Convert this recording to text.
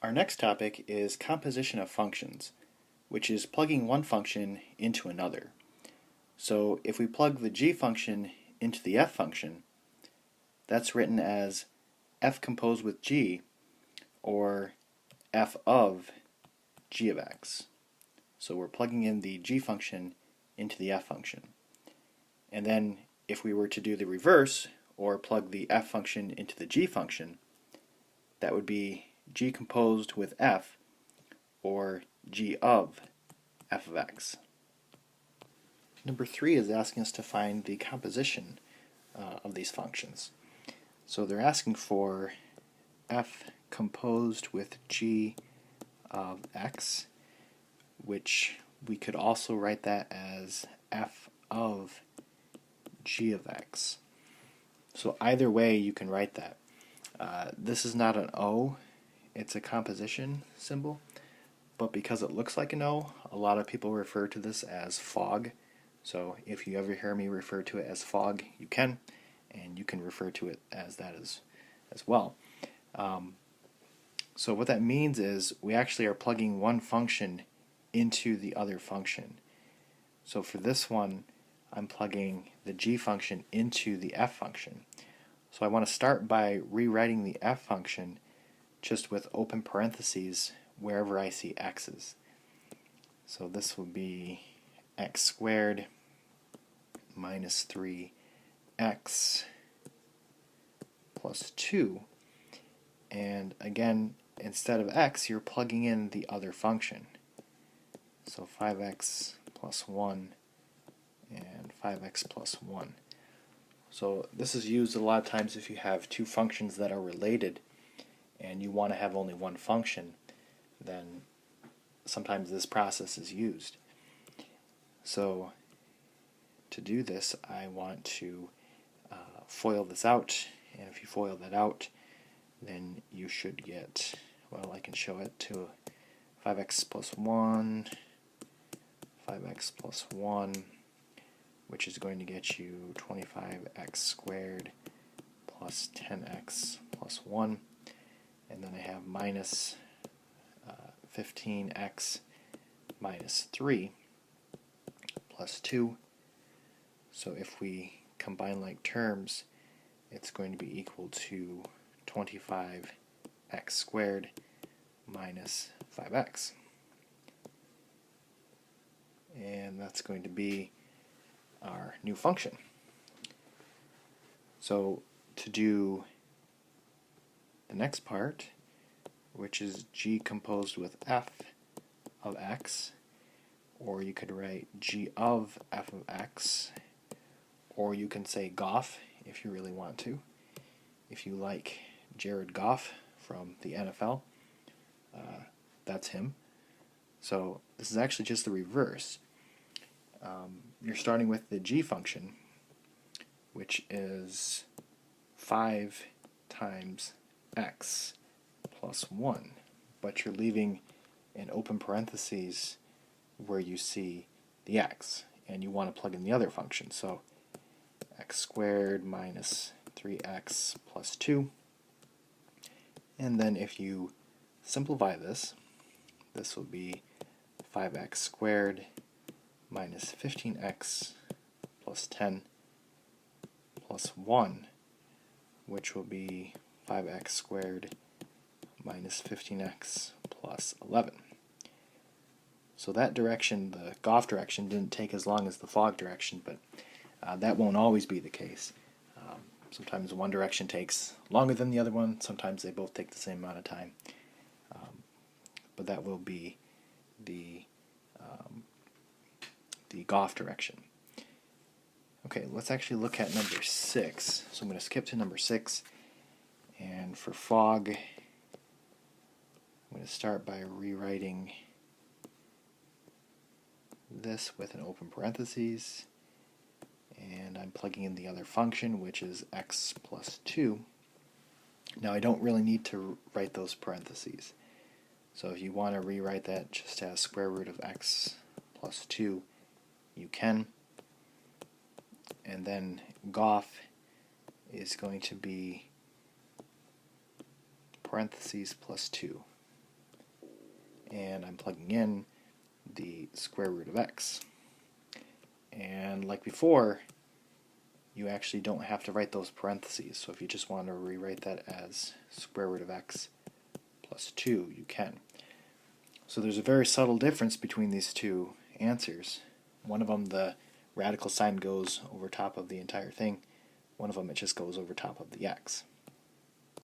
Our next topic is composition of functions, which is plugging one function into another. So if we plug the g function into the f function, that's written as f composed with g, or f of g of x. So we're plugging in the g function into the f function. And then if we were to do the reverse, or plug the f function into the g function, that would be g composed with f, or g of f of x. Number 3 is asking us to find the composition of these functions. So they're asking for f composed with g of x, which we could also write that as f of g of x. So either way you can write that. This is not an O, it's a composition symbol, but because it looks like an O, a lot of people refer to this as fog. So if you ever hear me refer to it as fog, you can, and you can refer to it as that as well. So what that means is we actually are plugging one function into the other function. So for this one, I'm plugging the g function into the f function. So I want to start by rewriting the f function just with open parentheses wherever I see x's. So this will be x squared minus 3x plus 2. And again, instead of x, you're plugging in the other function. So 5x plus 1 and 5x plus 1. So this is used a lot of times if you have two functions that are related and you want to have only one function, then sometimes this process is used. So to do this, I want to FOIL this out, and if you FOIL that out, then you should get, well, I can show it to 5x plus 1, 5x plus 1, which is going to get you 25x squared plus 10x plus 1, and then I have minus 15x minus 3 plus 2. So if we combine like terms, it's going to be equal to 25x squared minus 5x. And that's going to be our new function. So to do the next part, which is g composed with f of x, or you could write g of f of x, or you can say Goff if you really want to. If you like Jared Goff from the NFL, that's him. So this is actually just the reverse. You're starting with the g function, which is 5 times x plus 1, but you're leaving an open parentheses where you see the x, and you want to plug in the other function. So x squared minus 3x plus 2. And then if you simplify this, this will be 5x squared minus 15x plus 10 plus 1, which will be 5x squared minus 15x plus 11. So that direction, the Goff direction, didn't take as long as the fog direction, but that won't always be the case. Sometimes one direction takes longer than the other one, sometimes they both take the same amount of time. But that will be the Goff direction. Okay, let's actually look at number 6. So I'm going to skip to number 6, and for fog, I'm going to start by rewriting this with an open parentheses, and I'm plugging in the other function, which is x plus 2. Now I don't really need to write those parentheses, so if you want to rewrite that just as square root of x plus 2, you can. And then Goff is going to be parentheses plus 2. and I'm plugging in the square root of x. And like before, you actually don't have to write those parentheses. So if you just want to rewrite that as square root of x plus 2, you can. So there's a very subtle difference between these two answers. One of them, the radical sign goes over top of the entire thing. One of them, it just goes over top of the x.